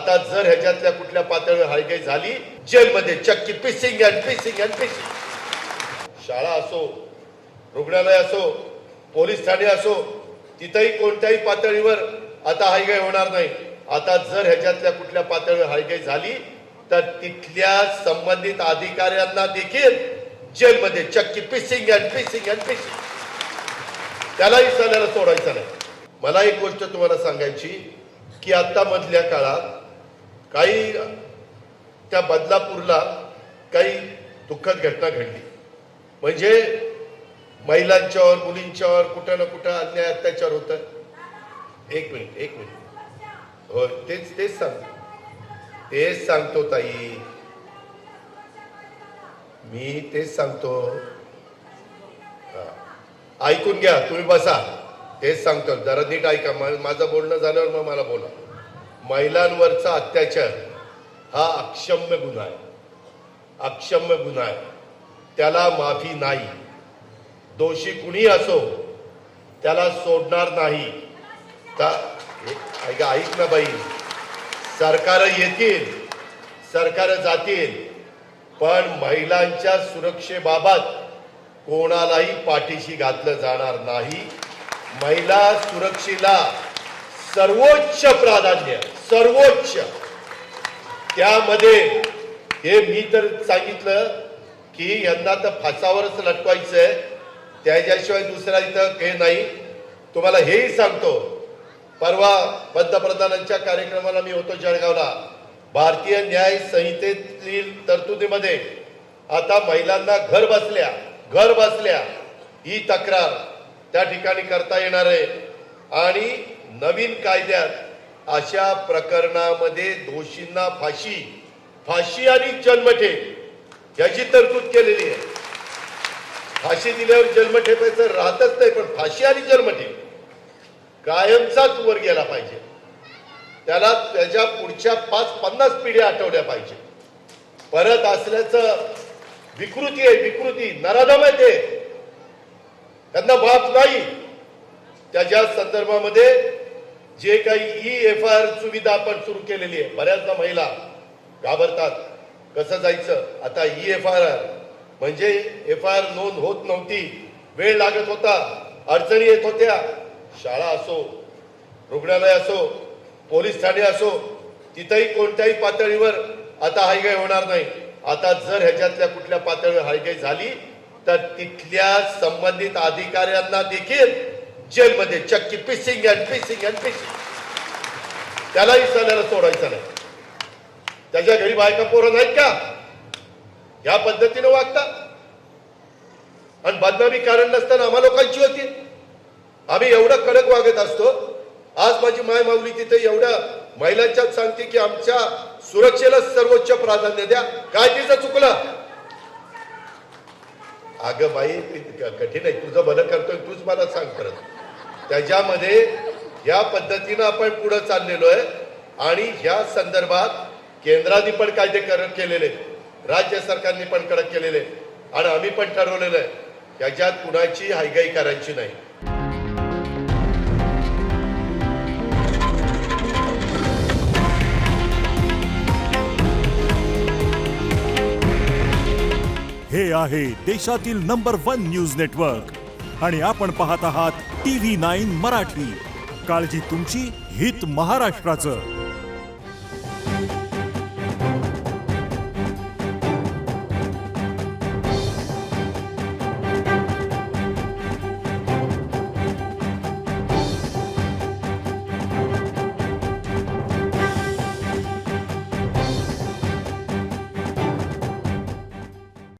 आता जर ह्याच्यातल्या कुठल्या पातळीवर हायगाई झाली, जेलमध्ये चक्की पिसिंग अँड पिसिंग अँड पिसिंग. शाळा असो, रुग्णालय असो, पोलीस ठाणे असो, तिथेही कोणत्याही पातळीवर आता हायगाई होणार नाही. आता जर ह्याच्यातल्या कुठल्या पातळीवर हायगाई झाली तर तिथल्या संबंधित अधिकाऱ्यांना देखील जेलमध्ये चक्की पिसिंग अँड पिसिंग अँड पिसिंग. त्यालाही सणाला सोडायचं नाही. मला एक गोष्ट तुम्हाला सांगायची की आता मधल्या काळात काही त्या बदलापूरला काही दुःखद घटना घडली. म्हणजे महिलांच्यावर, मुलींच्यावर कुठं ना कुठं अन्याय अत्याचार होतं. एक मिनिट हो, तेच सांगतो ताई, मी तेच सांगतो. ऐकून घ्या, तुम्ही बसा. तेच सांगतो, जरा नीट ऐका. माझं बोलणं झाल्यावर मग मला बोला. महिलांवरचा अत्याचार हा अक्षम्य गुन्हा आहे, अक्षम्य गुन्हा आहे. त्याला माफी नाही. दोषी कुणी असो त्याला सोडणार नाही. ऐक ना बाई, सरकार येतील, सरकार जातील, पण महिलांच्या सुरक्षेबाबत कोणालाही पाठीशी घातलं जाणार नाही. महिला सुरक्षेला सर्वोच्च प्राधान्य, सर्वोच्च. त्यामध्ये हे मी तर सांगितलं की यंदा तर फासावरच लटवायचंय, त्याच्याशिवाय दुसरा इथं हे नाही. तुम्हाला हेही सांगतो, परवा पंतप्रधानांच्या कार्यक्रमाला मी होतो जळगावला. भारतीय न्याय संहितेतील तरतुदीमध्ये आता महिलांना घर बसल्या ही तक्रार त्या ठिकाणी करता येणार आहे. आणि नवीन कायद्यात अशा प्रकरणामध्ये दोषींना फाशी आणि जन्मठेप याची तरतूद केलेली आहे. फाशी दिल्यावर जन्मठेपेचं राहतच नाही, पण फाशी आणि जन्मठेप कायमचाच वर गेला पाहिजे. त्याला त्याच्या पुढच्या 5-50 पिढ्या आठवल्या पाहिजे. परत असल्याचं विकृती आहे, विकृती, नराधम आहे ते. त्यांना माफ नाही. त्याच्या संदर्भामध्ये जे काही EFIR सुविधा आपण सुरू केलेली आहे, बऱ्याचदा महिला घाबरतात, कसं जायचं. आता EFIR म्हणजे FIR नोंद होत नव्हती, वेळ लागत होता, अडचणी येत होत्या. शाळा असो, रुग्णालय असो, पोलीस ठाणे असो, तिथेही कोणत्याही पातळीवर आता हायगाई होणार नाही. आता जर ह्याच्यातल्या कुठल्या पातळीवर हायगाई झाली तर तिथल्या संबंधित अधिकाऱ्यांना देखील जेलमध्ये चक्की पिसिंग अँड पिसिंग अँड पिसिंग. त्यालाही सणाला सोडायचं नाही. त्याच्या घरी बायका पोरं नाहीत का या पद्धतीने वागतात? आणि बदनामी कारण नसताना आम्हा लोकांची होती. आम्ही एवढं कडक वागत असतो. आज माझी माय माऊली तिथे एवढ्या महिलांच्यात सांगते की आमच्या सुरक्षेला सर्वोच्च प्राधान्य द्या. काय तिचं चुकलं? अगं बाई, कठीण आहे. तुझं भलं करतोय, तूच मला सांग परत. त्याच्यामध्ये या पद्धतीनं आपण पुढे चाललेलो आहे. आणि ह्या संदर्भात केंद्राने पण कायदे कडक केलेले, राज्य सरकारने पण कडक केलेले, आणि आम्ही पण ठरवलेलं आहे याच्यात कुणाची हायगाई करायची नाही. हे आहे देशातील नंबर 1 न्यूज नेटवर्क आणि आपण पाहत आहात TV9 मराठी. काळजी तुमची, हित महाराष्ट्राचं.